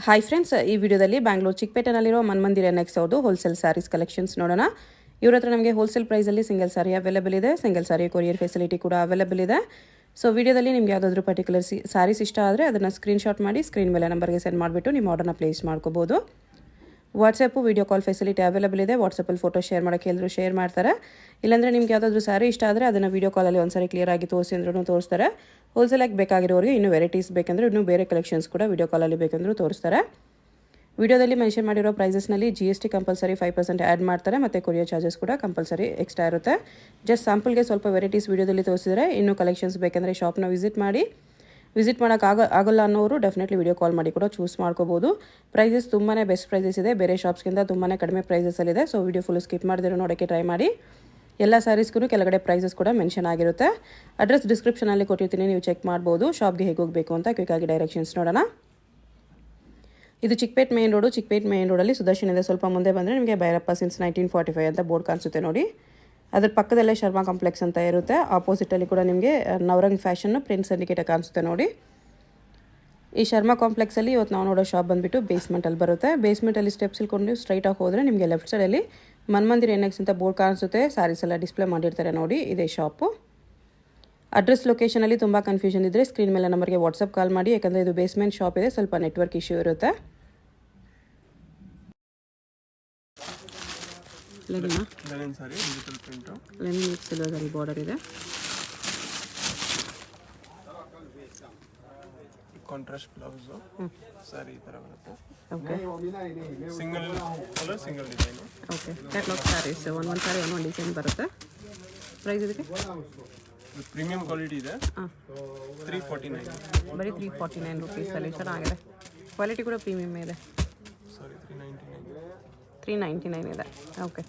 Hi friends, ಈ ವಿಡಿಯೋದಲ್ಲಿ Bangalore ಚಿಕ್ಕಪೇಟೆನಲ್ಲಿರೋ ಮನ್ಮಂದಿರ next ಅವ್ರದ್ದು ಹೋಲ್ಸೇಲ್ ಸ್ಯಾರೀಸ್ ಕಲೆಕ್ಷನ್ಸ್ ನೋಡೋಣ. ಇವ್ರ ಹತ್ರ ನಮಗೆ ಹೋಲ್ಸೇಲ್ ಪ್ರೈಸಲ್ಲಿ ಸಿಂಗಲ್ ಸಾರಿ ಅವೈಲೇಬಲ್ ಇದೆ. ಸಿಂಗಲ್ ಸಾರಿ ಕೊರಿಯರ್ ಫೆಸಿಲಿಟಿ ಕೂಡ ಅವೈಲೇಬಲ್ ಇದೆ. ಸೊ ವಿಡಿಯೋದಲ್ಲಿ ನಿಮ್ಗೆ ಯಾವುದಾದ್ರೂ ಪರ್ಟಿಕ್ಯುಲರ್ ಸ್ಯಾರೀಸ್ ಇಷ್ಟ ಆದರೆ ಅದನ್ನು ಸ್ಕ್ರೀನ್ಶಾಟ್ ಮಾಡಿ ಸ್ಕ್ರೀನ್ ಮೇಲೆ ನಂಬರ್ಗೆ ಸೆಂಡ್ ಮಾಡಿಬಿಟ್ಟು ನಿಮ್ಮ ಆರ್ಡರ್ನ ಪ್ಲೇಸ್ ಮಾಡ್ಕೋಬೋದು. WhatsApp video call facility available ಇದೆ. ವಾಟ್ಸಪ್ಪಲ್ಲಿ ಫೋಟೋ ಶೇರ್ ಮಾಡೋಕ್ಕೆ ಎಲ್ಲರೂ ಶೇರ್ ಮಾಡ್ತಾರೆ. ಇಲ್ಲಾಂದರೆ ನಿಮ್ಗೆ ಯಾವುದಾದ್ರೂ ಸ್ಯಾರಿ ಇಷ್ಟ ಆದರೆ ಅದನ್ನು ವಿಡಿಯೋ ಕಾಲಲ್ಲಿ ಒಂದ್ಸರಿ ಕ್ಲಿಯರಾಗಿ ತೋರಿಸಿ ಅಂದ್ರೂ ತೋರಿಸ್ತಾರೆ. ಹೋಲ್ಸೇಲಾಗಿ ಬೇಕಾಗಿರೋರಿಗೆ ಇನ್ನೂ ವೆರೈಟೀಸ್ ಬೇಕಂದರೆ ಇನ್ನೂ ಬೇರೆ ಕಲೆಕ್ಷನ್ಸ್ ಕೂಡ ವಿಡಿಯೋ ಕಾಲಲ್ಲಿ ಬೇಕಂದ್ರೂ ತೋರಿಸ್ತಾರೆ. ವಿಡಿಯೋದಲ್ಲಿ ಮೆನ್ಷನ್ ಮಾಡಿರೋ ಪ್ರೈಸಸ್ನಲ್ಲಿ GST ಕಂಪಲ್ಸರಿ 5% ಆ್ಯಡ್ ಮಾಡ್ತಾರೆ ಮತ್ತು ಕೊರಿಯರ್ ಚಾರ್ಜಸ್ ಕೂಡ ಕಂಪಲ್ಸರಿ ಎಕ್ಸ್ಟ್ರಾ ಇರುತ್ತೆ. ಜಸ್ಟ್ ಸ್ಯಾಂಪಲ್ಗೆ ಸ್ವಲ್ಪ ವೆರೈಟೀಸ್ ವಿಡಿಯೋದಲ್ಲಿ ತೋರಿಸಿದರೆ ಇನ್ನೂ ಕಲೆಕ್ಷನ್ಸ್ ಬೇಕಂದರೆ ಶಾಪ್ನ ವಿಸಿಟ್ ಮಾಡಿ. ವಿಸಿಟ್ ಮಾಡೋಕ್ಕಾಗಲ್ಲ ಅನ್ನೋರು ಡೆಫಿನೆಟ್ಲಿ ವಿಡಿಯೋ ಕಾಲ್ ಮಾಡಿ ಕೂಡ ಚೂಸ್ ಮಾಡ್ಕೋಬೋದು. ಪ್ರೈಸಸ್ ತುಂಬಾ ಬೆಸ್ಟ್ ಪ್ರೈಸಸ್ ಇದೆ. ಬೇರೆ ಶಾಪ್ಸ್ಗಿಂತ ತುಂಬಾ ಕಡಿಮೆ ಪ್ರೈಸಸಲ್ಲಿದೆ. ಸೊ ವಿಡಿಯೋ ಫುಲ್ ಸ್ಕಿಪ್ ಮಾಡಿದ್ರೆ ನೋಡೋಕ್ಕೆ ಟ್ರೈ ಮಾಡಿ. ಎಲ್ಲ ಸ್ಯಾರೀಸ್ಗೂ ಕೆಳಗಡೆ ಪ್ರೈಸಸ್ ಕೂಡ ಮೆನ್ಷನ್ ಆಗಿರುತ್ತೆ. ಅಡ್ರೆಸ್ ಡಿಸ್ಕ್ರಿಪ್ಷನಲ್ಲಿ ಕೊಟ್ಟಿರ್ತೀನಿ, ನೀವು ಚೆಕ್ ಮಾಡ್ಬೋದು. ಶಾಪ್ಗೆ ಹೇಗೆ ಹೋಗಬೇಕು ಅಂತ ಕ್ವಿಕ್ಕಾಗಿ ಡೈರೆಕ್ಷನ್ಸ್ ನೋಡೋಣ. ಇದು Chickpet main road. Chickpet main ರೋಡಲ್ಲಿ ಸುದರ್ಶನದಿಂದ ಸ್ವಲ್ಪ ಮುಂದೆ ಬಂದರೆ ನಿಮಗೆ ಭೈರಪ್ಪ ಸಿನ್ಸ್ 1945 ಅಂತ ಬೋರ್ಡ್ ಕಾಣಿಸುತ್ತೆ ನೋಡಿ. ಅದ್ರ ಪಕ್ಕದಲ್ಲೇ ಶರ್ಮಾ ಕಾಂಪ್ಲೆಕ್ಸ್ ಅಂತ ಇರುತ್ತೆ. ಆಪೋಸಿಟಲ್ಲಿ ಕೂಡ ನಿಮಗೆ ನವರಂಗ್ ಫ್ಯಾಷನ್ನು ಪ್ರಿನ್ಸ್ ಸಿಂಡಿಕೇಟ್ ಕಾಣಿಸುತ್ತೆ ನೋಡಿ. ಈ ಶರ್ಮಾ ಕಾಂಪ್ಲೆಕ್ಸಲ್ಲಿ ಇವತ್ತು ನಾವು ನೋಡೋ ಶಾಪ್ ಬಂದುಬಿಟ್ಟು ಬೇಸ್ಮೆಂಟಲ್ಲಿ ಬರುತ್ತೆ. ಬೇಸ್ಮೆಂಟಲ್ಲಿ ಸ್ಟೆಪ್ಸ್ ಇಳ್ಕೊಂಡು ಸ್ಟ್ರೈಟಾಗಿ ಹೋದರೆ ನಿಮಗೆ ಲೆಫ್ಟ್ ಸೈಡಲ್ಲಿ ಮನ್ಮಂದಿರ NX ಅಂತ ಬೋರ್ಡ್ ಕಾಣಿಸುತ್ತೆ. ಸ್ಯಾರೀಸ್ ಎಲ್ಲ ಡಿಸ್ಪ್ಲೇ ಮಾಡಿರ್ತಾರೆ ನೋಡಿ, ಇದೇ ಶಾಪು. ಅಡ್ರೆಸ್ ಲೊಕೇಶನಲ್ಲಿ ತುಂಬ ಕನ್ಫ್ಯೂಷನ್ ಇದ್ದರೆ ಸ್ಕ್ರೀನ್ ಮೇಲೆ ನಂಬರ್ಗೆ ವಾಟ್ಸಪ್ ಕಾಲ್ ಮಾಡಿ. ಯಾಕಂದರೆ ಇದು ಬೇಸ್ಮೆಂಟ್ ಶಾಪ್ ಇದೆ, ಸ್ವಲ್ಪ ನೆಟ್ವರ್ಕ್ ಇಶ್ಯೂ ಇರುತ್ತೆ. ಲೆನಿನ್ ಸಿಲ್ವರ್ ಬಾರ್ಡರ್ ಇದೆ. ಕಾಂಟ್ರಾಸ್ಟ್ ಬ್ಲೌಸ್ ಸಾರಿ ಈ ತರ ಬರುತ್ತೆ. Okay, single colour single design. Okay, catalogue saris ಒಂದು ಸಾರಿ ಒಂದೊಂದು ಡಿಸೈನ್ ಬರುತ್ತೆ. ಪ್ರೈಸ್ ಇದಕ್ಕೆ ಪ್ರೀಮಿಯಂ ಕ್ವಾಲಿಟಿ ಇದೆ. 349, ಬರೀ 349 ರುಪೀಸಲ್ಲಿ ಚೆನ್ನಾಗಿದೆ. ಕ್ವಾಲಿಟಿ ಕೂಡ ಪ್ರೀಮಿಯಮ್ ಇದೆ. ಸಾರಿ 399, 399 ಇದೆ. ಓಕೆ,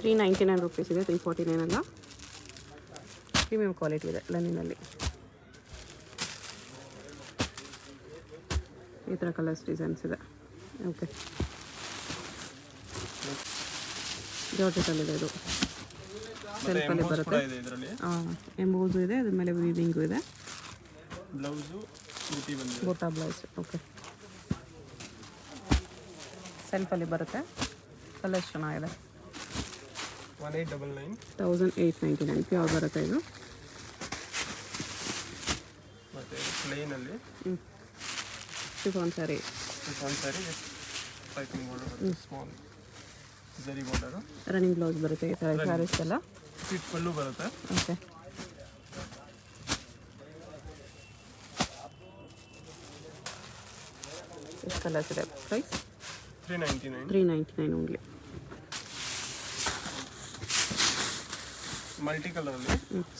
399 ರುಪೀಸ್ ಇದೆ. 349 ಅಲ್ಲ, ಪ್ರೀಮಿಯಂ ಕ್ವಾಲಿಟಿ ಇದೆ ಲೆನಿನಲ್ಲಿ. ಈ ಥರ ಕಲರ್ಸ್ ಡಿಸೈನ್ಸ್ ಇದೆ. ಓಕೆ, ಜಾರ್ಜೆಟಲ್ಲಿದೆ. ಇದು ಸೆಲ್ಫಲ್ಲಿ ಬರುತ್ತೆ. ಎಂಬೋಸು ಇದೆ, ಅದ್ರ ಮೇಲೆ ವೀವಿಂಗು ಇದೆ. Blouse gota blouse. ಓಕೆ, ಸೆಲ್ಫಲ್ಲಿ ಬರುತ್ತೆ. ಕಲರ್ಸ್ ಚೆನ್ನಾಗಿದೆ. 1899 ಪ್ಯೂರ್ ಬರುತ್ತೆ ಇದು. ಮತ್ತೆ ಪ್ಲೇನಲ್ಲಿ chiffon sari piping border, small zari border, running blouse ಬರುತ್ತೆ. ಈ ಥರ ಸ್ಯಾರೀಸ್ ಎಲ್ಲ ಫಿಟ್ ಪಲ್ಲು ಬರುತ್ತೆ. ಓಕೆ, ಎಷ್ಟು ಕಲರ್ಸ್ ಇದೆ? Price 399 only. ಮಲ್ಟಿ ಕಲರಲ್ಲಿ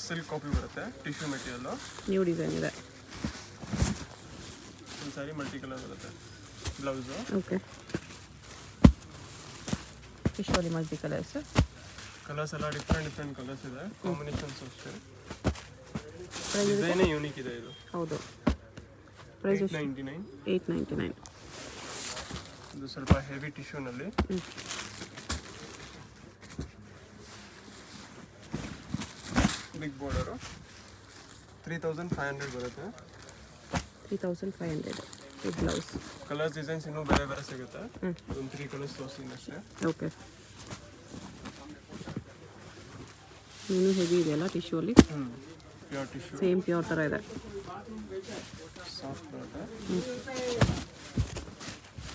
ಸಿಲ್ಕ್ ಕಾಪಿ ಬರುತ್ತೆ. ಟಿಶ್ಯೂ ಮೆಟೀರಿಯಲ್, ನ್ಯೂ ಡಿಸೈನ್ ಇದೆ. ಒಂದು ಸಾರಿ ಮಲ್ಟಿ ಕಲರ್ ಬರುತ್ತೆ. ಬ್ಲೌಸು ಓಕೆ, ಟಿಶ್ಯೂಲಿ ಮಲ್ಟಿ ಕಲರ್ಸ್ ಎಲ್ಲ ಡಿಫ್ರೆಂಟ್ ಕಲರ್ಸ್ ಇದೆ. ಕಾಂಬಿನೇಷನ್ಸ್ ಅಷ್ಟೇ. ಡಿಸೈನೇ ಯೂನಿಕ್ ಇದೆ ಇದು. ಹೌದು. ಪ್ರೈಸ್ 899. ಇದು ಸ್ವಲ್ಪ ಹೆವಿ ಟಿಶ್ಯೂನಲ್ಲಿ ಬಿಗ್ ಬಾರ್ಡರು 3500 ಬರುತ್ತೆ. 3500 ವಿತ್ ಬ್ಲೌಸ್. ಕಲರ್ಸ್ ಡಿಸೈನ್ಸ್ ಇನ್ನೂ ಬೇರೆ ಬೇರೆ ಸಿಗುತ್ತೆ. ಒಂದು 3 ಕಲರ್ಸ್ ತೋರಿಸ್ತೀನಿ ಅಷ್ಟೇ. ಓಕೆ, ಇನ್ನೂ ಹೆವಿ ಇದೆಯಲ್ಲ ಟಿಶ್ಯೂಲಿ. ಪ್ಯೂರ್ ಟಿಶ್ಯೂ, ಸೇಮ್ ಪ್ಯೂರ್ ಥರ ಇದೆ. ಸಾಫ್ಟ್ ಬರುತ್ತೆ.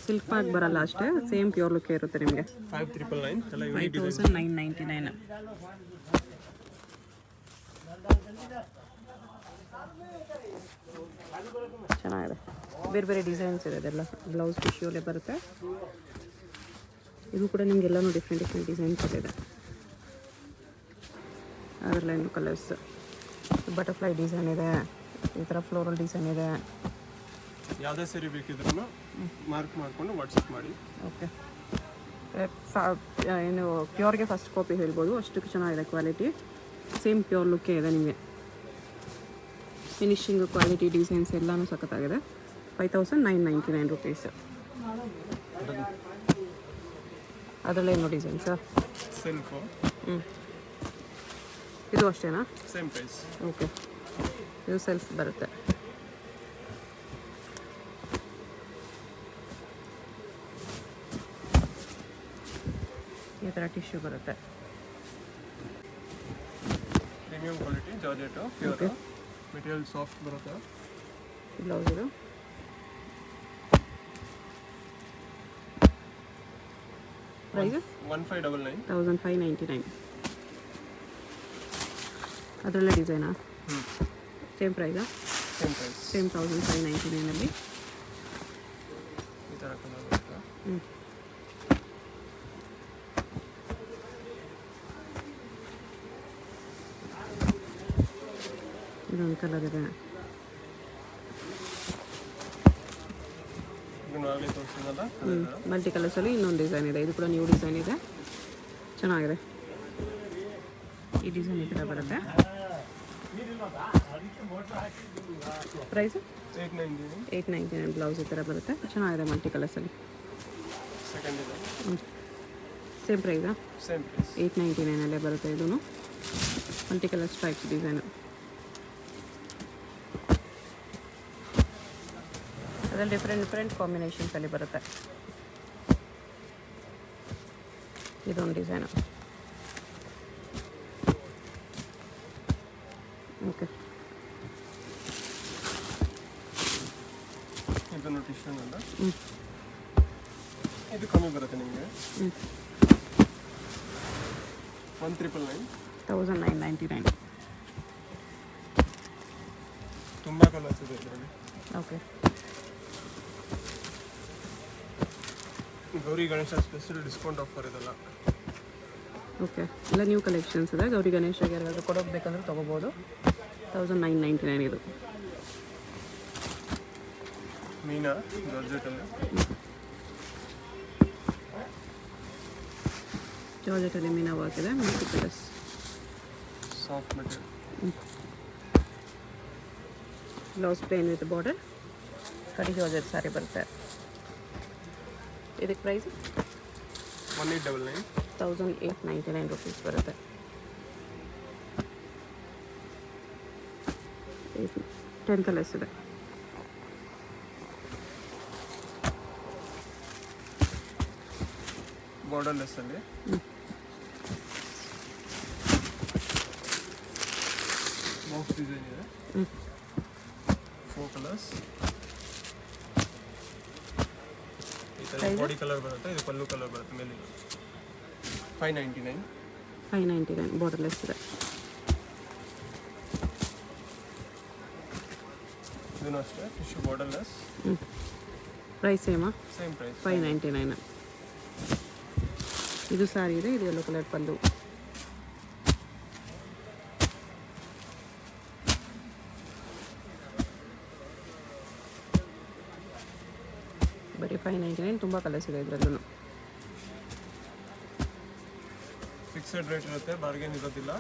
ಸಿಲ್ಕ್ ಪ್ಯಾಕ್ ಬರಲ್ಲ ಅಷ್ಟೇ, ಸೇಮ್ ಪ್ಯೂರ್ ಲುಕ್ ಇರುತ್ತೆ ನಿಮಗೆ. 5999 ಎಲ್ಲ 5999. ಚೆನ್ನಾಗಿದೆ. ಬೇರೆ ಬೇರೆ ಡಿಸೈನ್ಸ್ ಇದೆ. ಅದೆಲ್ಲ ಬ್ಲೌಸ್ ಟಿಶ್ಯೂಲೇ ಬರುತ್ತೆ. ಇದು ಕೂಡ ನಿಮಗೆಲ್ಲನೂ ಡಿಫ್ರೆಂಟ್ ಡಿಸೈನ್ಸ್ ಇದೆ. ಅದರಲ್ಲ ಏನು ಕಲರ್ಸ್, ಬಟರ್ಫ್ಲೈ ಡಿಸೈನ್ ಇದೆ, ಈ ಥರ ಫ್ಲೋರಲ್ ಡಿಸೈನ್ ಇದೆ. ಯಾವುದೇ ಸರಿ ಬೇಕಿದ್ರೂ ಮಾರ್ಕ್ ಮಾಡಿಕೊಂಡು ವಾಟ್ಸಪ್ ಮಾಡಿ. ಓಕೆ, ಏನು ಪ್ಯೂರ್ಗೆ ಫಸ್ಟ್ ಕಾಪಿ ಹೇಳ್ಬೋದು, ಅಷ್ಟು ಚೆನ್ನಾಗಿದೆ ಕ್ವಾಲಿಟಿ. ಸೇಮ್ ಪ್ಯೂರ್ ಲುಕ್ಕೇ ಇದೆ ನಿಮಗೆ. ಫಿನಿಶಿಂಗ್ ಕ್ವಾಲಿಟಿ ಡಿಸೈನ್ಸ್ ಎಲ್ಲನೂ ಸಖತ್ತಾಗಿದೆ. 5999 ರುಪೀಸ್. ಅದರಲ್ಲೇನು ಡಿಸೈನ್ಸ್? ಸೆಲ್ಫು. ಇದು ಅಷ್ಟೇನಾ? Same price. ಓಕೆ, ಇದು ಸೆಲ್ಫ್ ಬರುತ್ತೆ. ಈ ಥರ ಟಿಶ್ಯೂ ಬರುತ್ತೆ. Premium quality georgette pure material soft ಬರುತ್ತೆ. ಬ್ಲೌಸ್ ಇದು ಪ್ರೈಸ್ 1599. ಅದರಲ್ಲೇ ಡಿಸೈನಾ? ಸೇಮ್ ಪ್ರೈಸಾ? ಸೇಮ್ 1599 ಈ ಥರ ಕಲರ್ ಬರುತ್ತೆ. ಇದೊಂದು ಕಲರ್ ಇದೆ. ಮಲ್ಟಿ ಕಲರ್ಸಲ್ಲಿ ಇನ್ನೊಂದು ಡಿಸೈನ್ ಇದೆ. ಇದು ಕೂಡ ನ್ಯೂ ಡಿಸೈನ್ ಇದೆ, ಚೆನ್ನಾಗಿದೆ. ಈ ಡಿಸೈನ್ ಈ ಥರ ಬರುತ್ತೆ. ಪ್ರೈಸ್ 899. ಬ್ಲೌಸ್ ಈ ಥರ ಬರುತ್ತೆ, ಚೆನ್ನಾಗಿದೆ ಮಲ್ಟಿ ಕಲರ್ಸಲ್ಲಿ. ಸೇಮ್ ಪ್ರೈಸಾ? 899 ಬರುತ್ತೆ. ಇದೂ ಮಲ್ಟಿ ಕಲರ್ ಸ್ಟ್ರೈಪ್ಸ್ ಡಿಸೈನು. ಅದರಲ್ಲಿ ಡಿಫ್ರೆಂಟ್ ಕಾಂಬಿನೇಷನ್ಸಲ್ಲಿ ಬರುತ್ತೆ. ಇದೊಂದು ಡಿಸೈನು. ಓಕೆ, ಇದನ್ನು ಟಿಶ್ಯೂ ಅಲ್ಲ, ಇದು ಕಮ್ಮಿ ಬರುತ್ತೆ ನಿಮಗೆ. 1999. ತುಂಬ ಕಲರ್ಸ್ ಇದೆ ಇದರಲ್ಲಿ. Okay, Gauri Ganesha special discount offer ಇದೆಲ್ಲ. ಓಕೆ, ಎಲ್ಲ ನ್ಯೂ ಕಲೆಕ್ಷನ್ಸ್ ಇದೆ. ಗೌರಿ ಗಣೇಶಗೆ ಯಾರಾದರೂ ಕೊಡೋಗ್ಬೇಕಂದ್ರೆ ತೊಗೋಬೋದು. 1999 ಇದು. ಮೀನಾ ಜಾರ್ಜೆಟಲ್ಲಿ. ಜಾರ್ಜೆಟಲ್ಲಿ ಮೀನಾ ವರ್ಕ್ ಇದೆ, multi colours, soft material. Blouse plain with border, ಕಡಿ ಜಾರ್ಜೆಟ್ ಸಾರಿ ಬರುತ್ತೆ. ಇದಕ್ಕೆ ಪ್ರೈಸ್ 1899 ರುಪೀಸ್ ಬರುತ್ತೆ. 10 ಕಲರ್ಸ್ ಇದೆ. ಬಾರ್ಡರ್ಲೆಸ್ ಅಲ್ಲಿ ಬಾಕ್ಸ್ ಡಿಸೈನ್ ಇದೆ. 4 ಕಲರ್ಸ್. ಈ ಥರ ಬಾಡಿ ಕಲರ್ ಬರುತ್ತೆ, ಇದು ಪಲ್ಲು ಕಲರ್ ಬರುತ್ತೆ ಮೇಲೆ. 599 ಬಾರ್ಡರ್ಲೆಸ್ ಇದೆ. ಇದೂ ಅಷ್ಟೇ ಟಿಶ್ಯೂ ಬಾರ್ಡರ್ಲೆಸ್. ಪ್ರೈಸ್ ಸೇಮಾ? Same price 599. ಇದು ಸಾರಿ ಇದೆ, ಇದು ಯೆಲ್ಲೋ ಕಲರ್ ಪಲ್ಲು. ಬರೀ 599. ತುಂಬ ಕಲರ್ಸ್ ಇದೆ ಇದರಲ್ಲೂ. ಫಿಕ್ಸೆಡ್ ರೇಟ್ ಇರುತ್ತೆ, ಬಾರ್ಗೇನ್ ಇರೋದಿಲ್ಲ.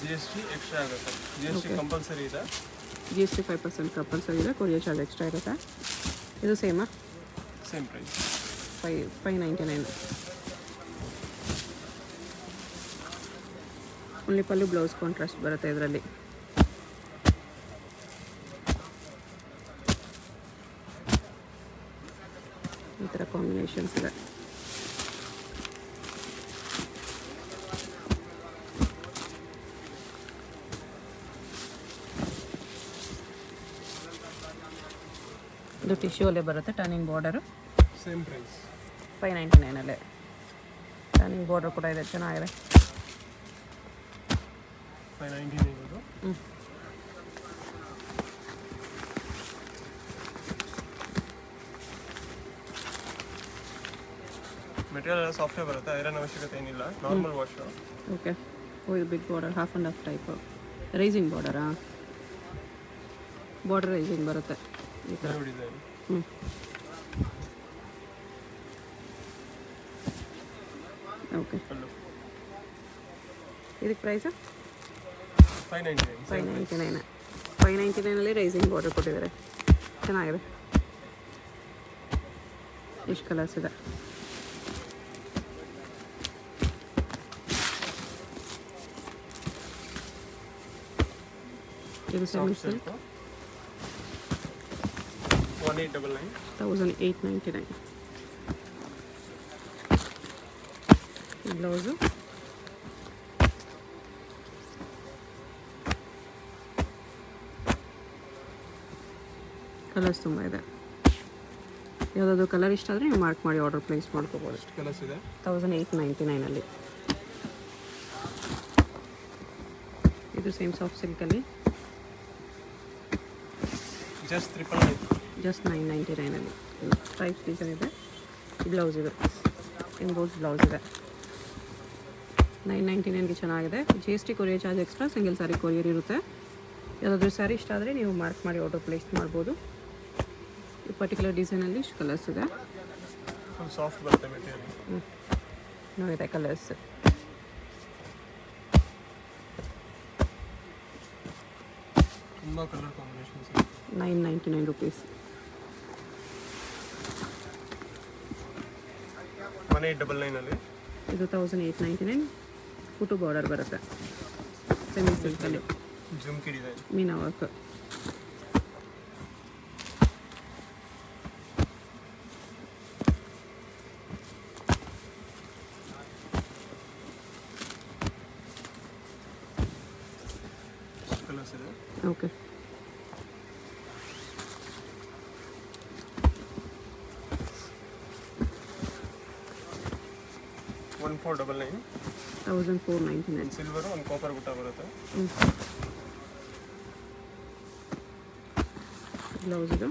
GST ಎಕ್ಸ್ಟ್ರಾ ಆಗುತ್ತೆ. GST ಕಂಪಲ್ಸರಿ ಇದೆ. GST 5% ಕಂಪಲ್ಸರಿ ಇದೆ. ಕೊರಿಯರ್ ಚಾರ್ಜ್ ಎಕ್ಸ್ಟ್ರಾ ಇರುತ್ತೆ. ಇದು ಸೇಮಾ? Same price 599. Only pallu blouse contrast ಬರುತ್ತೆ ಇದರಲ್ಲಿ. ಈ ಥರ ಕಾಂಬಿನೇಷನ್ಸ್ ಇದೆ. ಇದು ಟಿಶ್ಯೂ ಅಲ್ಲೇ ಬರುತ್ತೆ, turning border. Same price 599 turning border ಕೂಡ ಇದೆ, ಚೆನ್ನಾಗಿದೆ. 599 ಇದು. ಮೆಟೀರಿಯಲ್ ಎಲ್ಲ ಸಾಫ್ಟ್ವೇರ್ ಬರುತ್ತೆ, ಐರನ್ ಅವಶ್ಯಕತೆ ಏನಿಲ್ಲ, ನಾರ್ಮಲ್ ವಾಶ್. ಓಕೆ, ಇದು big border, half and half type. Rising ಬಾರ್ಡರಾ? ಬಾರ್ಡರ್ ರೈಸಿಂಗ್ ಬರುತ್ತೆ ಈ ಥರ ಡಿಸೈನ್. ಓಕೆ, ಇದಕ್ಕೆ ಪ್ರೈಸು 599. 599 ರೈಸಿಂಗ್ ಬಾರ್ಡರ್ ಕೊಟ್ಟಿದ್ದಾರೆ, ಚೆನ್ನಾಗಿದೆ. ಎಷ್ಟು ಕಲರ್ಸ್ ಇದೆ? ಇದು 1899. 1899. ಬ್ಲೌಸು. ಕಲರ್ಸ್ ತುಂಬ ಇದೆ. ಯಾವುದಾದ್ರು ಕಲರ್ ಇಷ್ಟ ಆದರೆ ನೀವು ಮಾರ್ಕ್ ಮಾಡಿ ಆರ್ಡರ್ ಪ್ಲೇಸ್ ಮಾಡ್ಕೋಬೋದು. ಎಷ್ಟು ಕಲರ್ಸ್ ಇದೆ? 1899 ಇದು ಸೇಮ್ ಸಾಫ್ಟ್ ಸಿಲ್ಕಲ್ಲಿ ಜಸ್ಟ್ 999. ಜಸ್ಟ್ 999 ಸ್ಟ್ರೈಪ್ ಡಿಸೈನ್ ಇದೆ. ಬ್ಲೌಸ್ ಇದೆ, ಎಂಬೋಸ್ ಬ್ಲೌಸ್ ಇದೆ. 999ಗೆ ಚೆನ್ನಾಗಿದೆ. GST courier charge extra. Single sari courier ಇರುತ್ತೆ. ಯಾವುದಾದ್ರೂ ಸ್ಯಾರಿ ಇಷ್ಟ ಆದರೆ ನೀವು ಮಾರ್ಕ್ ಮಾಡಿ ಆರ್ಡರ್ ಪ್ಲೇಸ್ ಮಾಡ್ಬೋದು. ಈ ಪರ್ಟಿಕ್ಯುಲರ್ ಡಿಸೈನಲ್ಲಿ ಇಷ್ಟು ಕಲರ್ಸ್ ಇದೆ. ಫುಲ್ ಸಾಫ್ಟ್ ಬರುತ್ತೆ ಮೆಟೀರಿಯಲ್. ನೋಡಿದೆ ಕಲರ್ಸ್. ತುಂಬ ಕಲರ್ ಕಾಂಬಿನೇಷನ್ಸ್ ಇದೆ. 999 ರುಪೀಸ್. 1899 ಇದು 1899. ಫುಟು ಬಾರ್ಡರ್ ಬರುತ್ತೆ. ಸೆಮಿ ಸಿಲ್ಕಲ್ಲಿ ಜುಮ್ಕಿ ಡಿಸೈನ್, ಮೀನಾ ವರ್ಕ್. ಕಲರ್ಸ್ ಇದೆ. ಓಕೆ. ಒನ್ 1499. 1499. ಸಿಲ್ವರು ಒಂದು ಕಾಪರ್ ಬುಟ್ಟ ಬರುತ್ತೆ. ಬ್ಲೌಸ್ ಇದು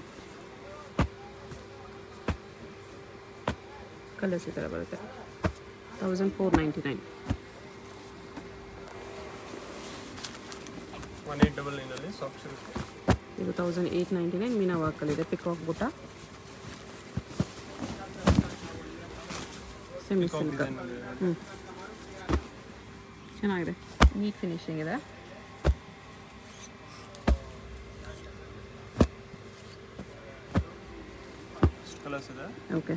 ಕಲರ್ಸ್ ಈ ಥರ ಬರುತ್ತೆ. 1499. 1899 ಸಾಫ್ಟ್ ಸಿಲ್ಕ್. ಇದು 1899 ಮೀನಾ ವರ್ಕಲ್ಲಿದೆ. ಪಿಕಾಕ್ ಬುಟ್ಟ, ಸೆಮಿ ಸಿಲ್ಕ್. ಚೆನ್ನಾಗಿದೆ, ನೀಟ್ ಫಿನಿಶಿಂಗ್ ಇದೆ. ಕಲರ್ಸ್ ಇದೆ. ಓಕೆ.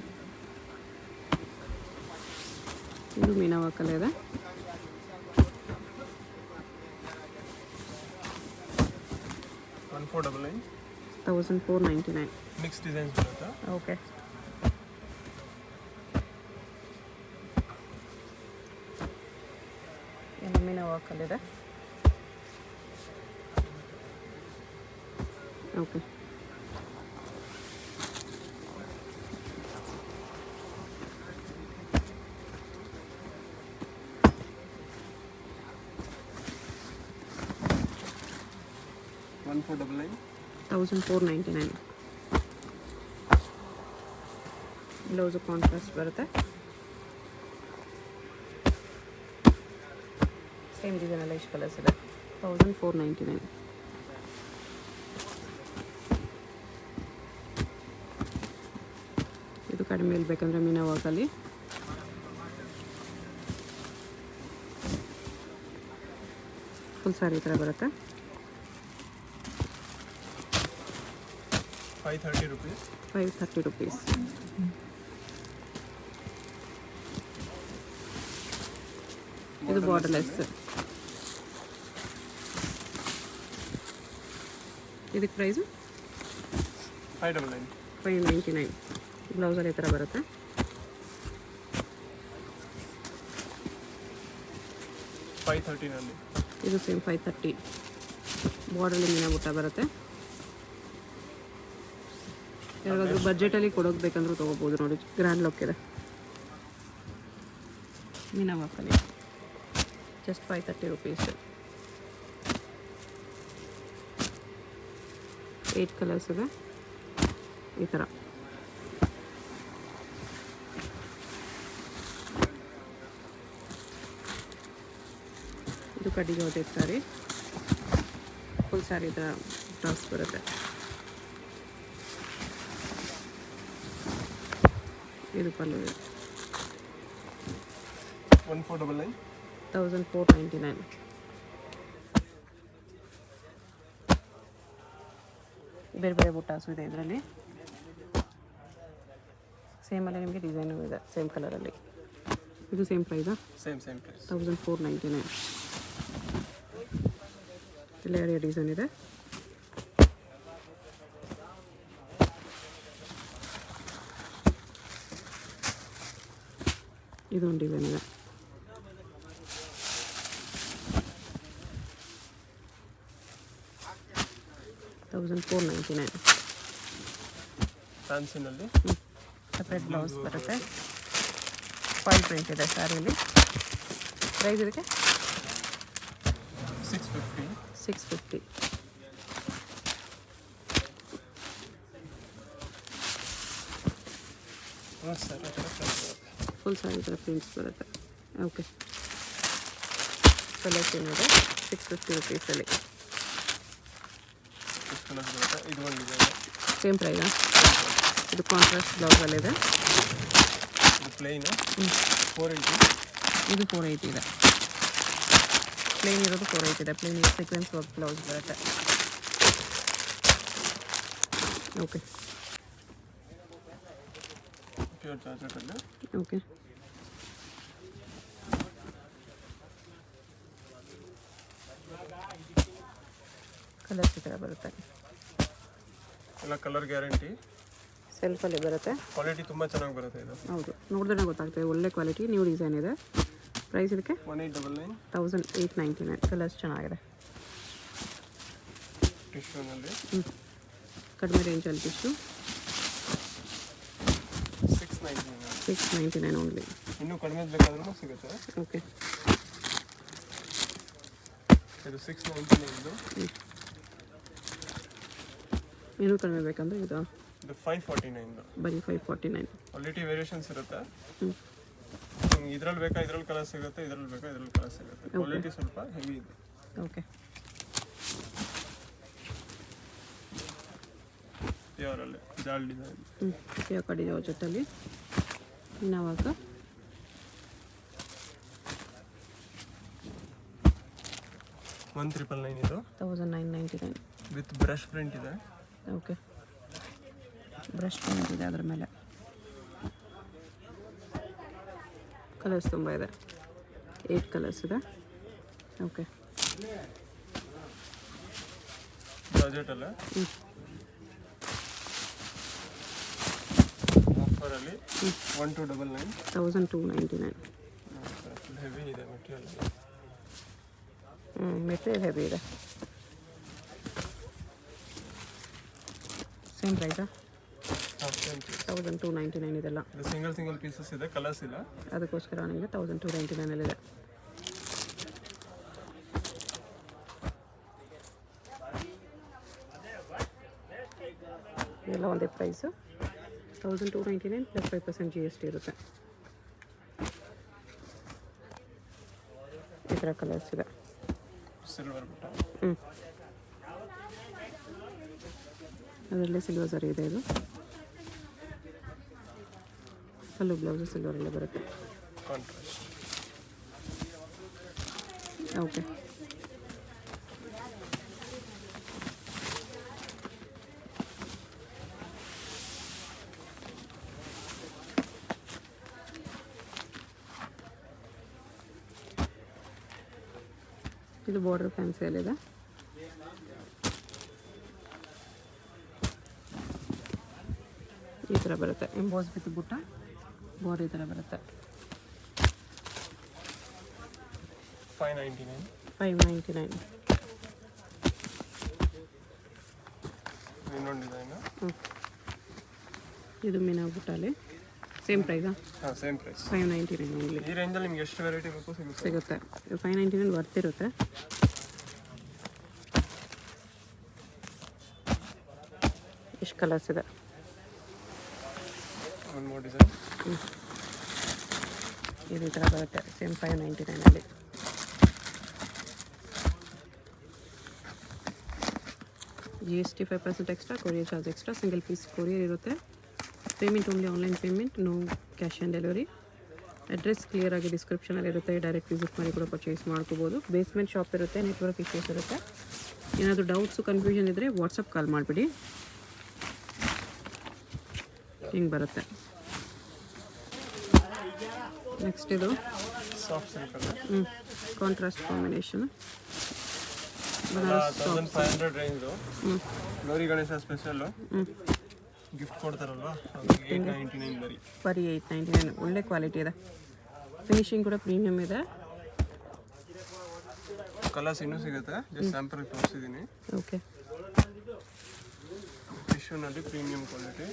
ಇದು ಮೀನಾ ವರ್ಕಲ್ಲೇ ಇದೆ. ಒನ್ 499. 1499. ಮಿಕ್ಸ್ ಡಿಸೈನ್ಸ್ ಬರುತ್ತೆ. ಓಕೆ. ಏನು ಮೀನಾ ವರ್ಕಲ್ಲಿದೆ. ಓಕೆ. ಒನ್ 499. 1499. ಬ್ಲೌಸು ಕಾಂಟ್ರಾಸ್ಟ್ ಬರುತ್ತೆ. ಸೇಮ್ ಡಿಸೈನಲ್ಲಿ ಇಷ್ಟು ಕಲರ್ಸ್ ಇದೆ. 1499. ಇದು ಕಡಿಮೆಯಲ್ಲಿ ಬೇಕಂದರೆ ಮೀನಾ ವರ್ಕಲ್ಲಿ ಫುಲ್ ಸ್ಯಾರಿ ಈ ಥರ ಬರುತ್ತೆ. 530 rupees. 530 rupees. ಇದು ಬಾರ್ಡರ್ಲೆಸ್. ಇದಕ್ಕೆ ಪ್ರೈಸು 599. 599. ಬ್ಲೌಸಲ್ಲಿ ಈ ಥರ ಬರುತ್ತೆ. $530 ಇದು ಸೇಮ್ 530. ಬಾರ್ಡರಲ್ಲಿ ಮೀನಾ ಬುಟ್ಟ ಬರುತ್ತೆ. ಯಾರಾದರೂ ಬಜೆಟಲ್ಲಿ ಕೊಡೋಕೆ ಬೇಕಂದ್ರೂ ತೊಗೋಬೋದು. ನೋಡಿ, ಗ್ರ್ಯಾಂಡ್ ಲುಕ್ ಇದೆ. ಮೀನಾ ವರ್ಕಲ್ಲಿ ಜಸ್ಟ್ 530 rupees. 8 ಕಲರ್ಸ್ ಇದೆ ಈ ಥರ. ಇದು ಕಡ್ಡಿಗೆ ಹೋದ ಸ್ಯಾರಿ. ಫುಲ್ ಸ್ಯಾರಿ ಈ ಥರ ಡ್ರೆಸ್ ಬರುತ್ತೆ. ಇದು ಪಲ್ಲು ಇದೆ. 1499. 1499. ಬೇರೆ ಬೇರೆ ಬುಟ್ಟಾಸು ಇದೆ ಇದರಲ್ಲಿ. ಸೇಮಲ್ಲಿ ನಿಮಗೆ ಡಿಸೈನು ಇದೆ ಸೇಮ್ ಕಲರಲ್ಲಿ. ಇದು ಸೇಮ್ ಪ್ರೈಸಾ? Same price. 1499. ಇಲ್ಲಿ ಎರಡು ಡಿಸೈನ್ ಇದೆ. ಇದೊಂದು ಡಿಸೈನ್ ಇದೆ. 1499. ಫ್ಯಾನ್ಸಿನಲ್ಲಿ ಸಪ್ರೇಟ್ ಬ್ಲೌಸ್ ಬರುತ್ತೆ. ಫಾಯಿಲ್ ಪ್ರಿಂಟ್ ಇದೆ ಸ್ಯಾರಿಯಲ್ಲಿ. ಪ್ರೈಸ್ ಇದಕ್ಕೆ 650. 650. ಹಾಂ ಸರ್, ಫುಲ್ ಸ್ಯಾರಿ ಥರ ಪ್ರಿಂಟ್ಸ್ ಬರುತ್ತೆ. ಓಕೆ, ಕಲರ್ಸ್ ಏನಿದೆ 650 ರುಪೀಸಲ್ಲಿ. ಕಲರ್ಸ್ ಬರುತ್ತೆ. ಇದು ಒಂದಿದೆ, ಸೇಮ್ ಪ್ರೈಸಾ? ಇದು ಕಾಂಟ್ರಾಸ್ಟ್ ಬ್ಲೌಸಲ್ಲಿದೆ. ಇದು ಪ್ಲೇನ್ 480. ಇದು 480 ಇದೆ. ಪ್ಲೇನ್ ಇರೋದು 480 ಇದೆ. ಪ್ಲೇನ್ ಸೀಕ್ವೆನ್ಸ್ ವರ್ಕ್ ಬ್ಲೌಸ್ ಬರುತ್ತೆ. ಓಕೆ ಪ್ಯೂರ್ ಜಾರ್ಜೆಟಲ್ಲಿ. ಓಕೆ, ಕಲರ್ಸ್ ಈ ಥರ ಬರುತ್ತೆ. ಎಲ್ಲ ಕಲರ್ ಗ್ಯಾರಂಟಿ. ಸೆಲ್ಫಲ್ಲಿ ಬರುತ್ತೆ. ಕ್ವಾಲಿಟಿ ತುಂಬ ಚೆನ್ನಾಗಿ ಬರುತ್ತೆ ಇದು. ಹೌದು, ನೋಡಿದ್ರೆ ಗೊತ್ತಾಗ್ತದೆ, ಒಳ್ಳೆ ಕ್ವಾಲಿಟಿ. ನ್ಯೂ ಡಿಸೈನ್ ಇದೆ. ಪ್ರೈಸ್ ಇದಕ್ಕೆ 1899. 1899. ಕಲರ್ಸ್ ಚೆನ್ನಾಗಿದೆ. ಟಿಶ್ಯೂನಲ್ಲಿ ಕಡಿಮೆ ರೇಂಜಲ್ಲಿ ಟಿಶ್ಯೂ 699. 699 ಓನ್ಲಿ. ಇನ್ನೂ ಕಡಿಮೆ ಬೇಕಾದ್ರೂ ಸಿಗುತ್ತೆ. ಓಕೆ, ಇದು 699. ಇನ್ನೂ ಕಡಿಮೆ ಬೇಕಂದ್ರೆ ಇದು 549. ಬರೀ 549. ಕ್ವಾಲಿಟಿ ವೇರಿಯೇಷನ್ಸ್ ಇರುತ್ತೆ. ಹ್ಞೂ, ಇದ್ರಲ್ಲಿ ಬೇಕಾ ಇದ್ರಲ್ಲಿ ಕಲರ್ ಸಿಗುತ್ತೆ, ಇದ್ರಲ್ಲಿ ಬೇಕಾ ಇದ್ರಲ್ಲಿ ಕಲರ್ ಸಿಗುತ್ತೆ. ಕ್ವಾಲಿಟಿ ಸ್ವಲ್ಪ ಹೆವಿ ಇದೆ. ಓಕೆ, ಪ್ಯೂರಲ್ಲಿ ಜಾಲ್ ಡಿಸೈನ್. ಪ್ಯೂರ್ ಕಡಿ ಜಾರ್ಜೆಟ್ಟಲ್ಲಿ ಇನ್ನಾವಾಗ 1999 ಇದು 1999. ವಿತ್ ಬ್ರಷ್ ಪ್ರಿಂಟ್ ಇದೆ. ಓಕೆ, ಬ್ರಷ್ ಪ್ರಿಂಟ್ ಇದೆ ಅದರ ಮೇಲೆ. ಕಲರ್ಸ್ ತುಂಬ ಇದೆ. 8 ಕಲರ್ಸ್ ಇದೆ. ಓಕೆ, ಜಾರ್ಜೆಟಲ್ಲ ಆಫರಲ್ಲಿ 1299. 1299. ಫುಲ್ ಹೆವಿ ಇದೆ ಮೆಟೀರಿಯಲ್. ಮೆಟೀರಿಯಲ್ ಹೆವಿ ಇದೆ. ಸೇಮ್ ಪ್ರೈಸಾ? 1299 ಇದೆಲ್ಲ. ಇದು ಸಿಂಗಲ್ ಪೀಸಸ್ ಇದೆ, ಕಲರ್ಸ್ ಇಲ್ಲ. ಅದಕ್ಕೋಸ್ಕರ ನಿಮಗೆ 1299 ಎಲ್ಲ ಒಂದೇ ಪ್ರೈಸು. 1299 ಪ್ಲಸ್ 5% GST ಇರುತ್ತೆ. ಈ ಥರ ಕಲರ್ಸ್ ಇದೆ. ಸಿಲ್ವರ್ ಬಿಟ್ಟು ಅದರಲ್ಲೇ ಸಿಲ್ವರ್ ಸರಿ ಇದೆ. ಇದು ಪಲ್ಲು ಬ್ಲೌಸು ಸಿಲ್ವರಲ್ಲೇ ಬರುತ್ತೆ. ಕಾಂಟ್ರಾಸ್ಟ್. ಓಕೆ, ಇದು ಬಾರ್ಡರ್ ಫ್ಯಾನ್ಸಿಯಲ್ಲಿದೆ. ಈ ಥರ ಬರುತ್ತೆ. ಎಂಬೋಸ್ ವಿತ್ ಬುಟ್ಟ ಬಾರ್ಡರ್ ಈ ಥರ ಬರುತ್ತೆ. 599. 599. ಇನ್ನೊಂದು ಡಿಸೈನು. ಇದು ಮೀನಾ ಬುಟ್ಟಲ್ಲಿ ಸೇಮ್ ಪ್ರೈಸಾ? ಹಾಂ, ಸೇಮ್ ಪ್ರೈಸ್ 599 ಓನ್ಲಿ. ಈ ರೇಂಜಲ್ಲಿ ನಿಮ್ಗೆ ಎಷ್ಟು ವೆರೈಟಿ ಬೇಕು ಸಿಗುತ್ತೆ. 599 ವರ್ತ್ ಇರುತ್ತೆ. ಎಷ್ಟು ಕಲರ್ಸ್ ಇದೆ? ಒಂದು ಮೋರ್ ಡಿಸೈನ್. ಇದು ಈ ಥರ ಬರುತ್ತೆ. Same 599 GST 5% extra, courier charge extra. Single piece courier ಇರುತ್ತೆ. Payment only online payment, no cash on delivery. Address clear ಆಗಿ ಡಿಸ್ಕ್ರಿಪ್ಷನಲ್ಲಿ ಇರುತ್ತೆ. ಡೈರೆಕ್ಟ್ ವಿಸಿಟ್ ಮಾಡಿ ಕೂಡ ಪರ್ಚೇಸ್ ಮಾಡ್ಕೋಬೋದು. ಬೇಸ್ಮೆಂಟ್ ಶಾಪ್ ಇರುತ್ತೆ. ನೆಟ್ವರ್ಕ್ ಇಶ್ಯೂಸ್ ಇರುತ್ತೆ. ಏನಾದರೂ ಡೌಟ್ಸು ಕನ್ಫ್ಯೂಷನ್ ಇದ್ದರೆ ವಾಟ್ಸಪ್ ಕಾಲ್ ಮಾಡಿಬಿಡಿ. ಹಿಂಗೆ ಬರುತ್ತೆ. ನೆಕ್ಸ್ಟ್ ಇದು soft silk. Contrast combination. 1500 range. Gauri Ganesha special gift ಕೊಡ್ತಾರಲ್ವ, 899 ಬರೀ 899. ಒಳ್ಳೆ ಕ್ವಾಲಿಟಿ ಇದೆ. ಫಿನಿಶಿಂಗ್ ಕೂಡ ಪ್ರೀಮಿಯಮ್ ಇದೆ. ಕಲರ್ಸ್ ಇನ್ನೂ ಸಿಗುತ್ತೆ. ಜಸ್ಟ್ ಸ್ಯಾಂಪಲ್ ತೋರಿಸಿದ್ದೀನಿ. ಓಕೆ, ಟಿಶ್ಯೂನಲ್ಲಿ ಪ್ರೀಮಿಯಂ ಕ್ವಾಲಿಟಿ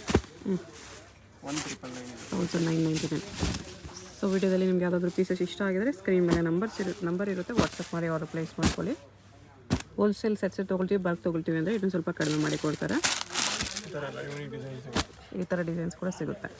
1999 1999. ಸೊ ವಿಡಿಯೋದಲ್ಲಿ ನಿಮ್ಗೆ ಯಾವುದಾದ್ರೂ ಪೀಸಸ್ ಇಷ್ಟ ಆಗಿದರೆ ಸ್ಕ್ರೀನ್ ಮೇಲೆ ನಂಬರ್ ಇರುತ್ತೆ, ವಾಟ್ಸಪ್ ಮಾಡಿ ಆರ್ಡರ್ ಪ್ಲೇಸ್ ಮಾಡ್ಕೊಳ್ಳಿ. ಹೋಲ್ಸೇಲ್ ಸೆಟ್ಸ್ ತೊಗೊಳ್ತೀವಿ, ಬಲ್ಕ್ ತೊಗೊಳ್ತೀವಿ ಅಂದರೆ ಇನ್ನೂ ಸ್ವಲ್ಪ ಕಡಿಮೆ ಮಾಡಿ ಕೊಡ್ತಾರೆ. ಈ ಥರ ಎಲ್ಲ ಯೂನಿಕ್ ಡಿಸೈನ್ಸ್ ಈ ಥರ ಡಿಸೈನ್ಸ್ ಕೂಡ ಸಿಗುತ್ತೆ.